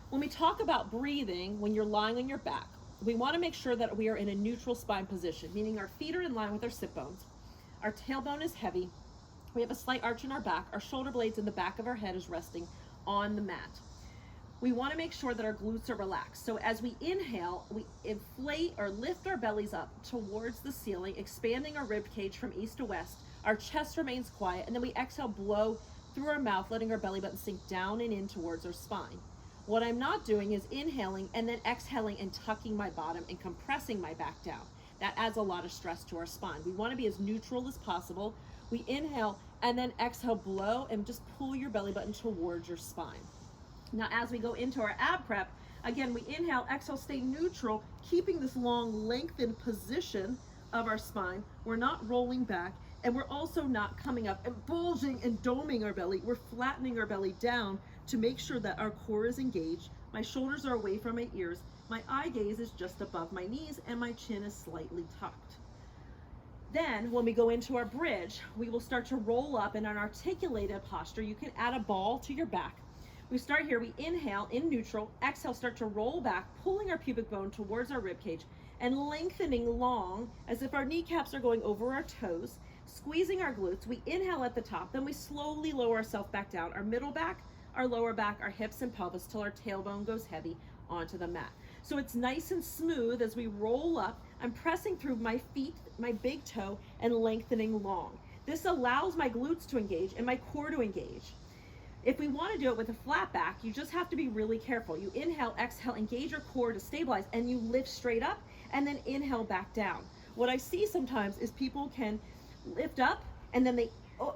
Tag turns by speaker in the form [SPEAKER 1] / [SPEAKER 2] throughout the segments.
[SPEAKER 1] When we talk about breathing, when you're lying on your back, we want to make sure that we are in a neutral spine position, meaning our feet are in line with our sit bones. Our tailbone is heavy. We have a slight arch in our back. Our shoulder blades in the back of our head is resting on the mat. We want to make sure that our glutes are relaxed. So as we inhale, we inflate or lift our bellies up towards the ceiling, expanding our rib cage from east to west. Our chest remains quiet, and then we exhale, blow through our mouth, letting our belly button sink down and in towards our spine. What I'm not doing is inhaling and then exhaling and tucking my bottom and compressing my back down. That adds a lot of stress to our spine. We want to be as neutral as possible. We inhale and then exhale, blow, and just pull your belly button towards your spine. Now, as we go into our ab prep, again, we inhale, exhale, stay neutral, keeping this long, lengthened position of our spine. We're not rolling back, and we're also not coming up and bulging and doming our belly. We're flattening our belly down to make sure that our core is engaged. My shoulders are away from my ears. My eye gaze is just above my knees, and my chin is slightly tucked. Then, when we go into our bridge, we will start to roll up in an articulated posture. You can add a ball to your back. We start here, we inhale in neutral, exhale, start to roll back, pulling our pubic bone towards our rib cage and lengthening long as if our kneecaps are going over our toes, squeezing our glutes. We inhale at the top, then we slowly lower ourselves back down, our middle back, our lower back, our hips and pelvis till our tailbone goes heavy onto the mat. So it's nice and smooth as we roll up. I'm pressing through my feet, my big toe, and lengthening long. This allows my glutes to engage and my core to engage. If we want to do it with a flat back, you just have to be really careful. You inhale, exhale, engage your core to stabilize, and you lift straight up and then inhale back down. What I see sometimes is people can lift up and then they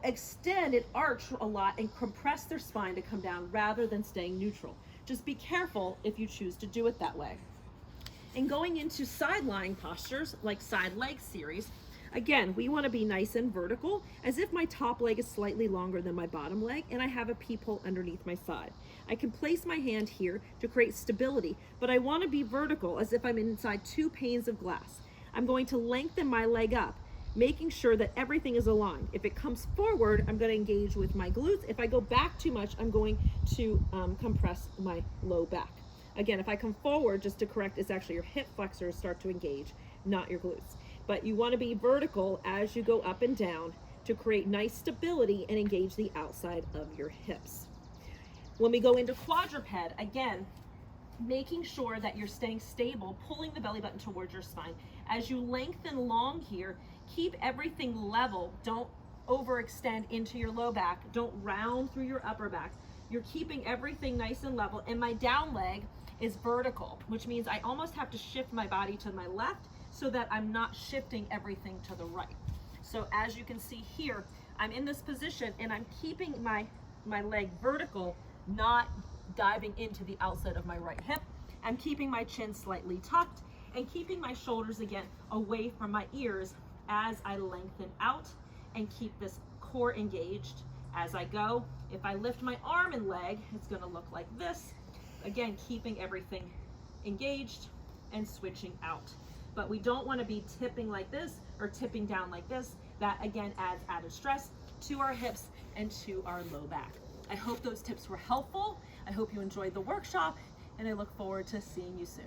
[SPEAKER 1] extend and arch a lot and compress their spine to come down rather than staying neutral. Just be careful if you choose to do it that way. And going into side lying postures like side leg series, again, we want to be nice and vertical, as if my top leg is slightly longer than my bottom leg, and I have a peephole underneath my side. I can place my hand here to create stability, but I want to be vertical, as if I'm inside two panes of glass. I'm going to lengthen my leg up, making sure that everything is aligned. If it comes forward, I'm going to engage with my glutes. If I go back too much, I'm going to compress my low back. Again, if I come forward, just to correct, it's actually your hip flexors start to engage, not your glutes. But you want to be vertical as you go up and down to create nice stability and engage the outside of your hips. When we go into quadruped, again, making sure that you're staying stable, pulling the belly button towards your spine. As you lengthen long here, keep everything level. Don't overextend into your low back. Don't round through your upper back. You're keeping everything nice and level. And my down leg is vertical, which means I almost have to shift my body to my left so that I'm not shifting everything to the right. So as you can see here, I'm in this position and I'm keeping my leg vertical, not diving into the outside of my right hip. I'm keeping my chin slightly tucked and keeping my shoulders again away from my ears as I lengthen out and keep this core engaged as I go. If I lift my arm and leg, it's going to look like this. Again, keeping everything engaged and switching out. But we don't want to be tipping like this or tipping down like this. That again adds added stress to our hips and to our low back. I hope those tips were helpful. I hope you enjoyed the workshop, and I look forward to seeing you soon.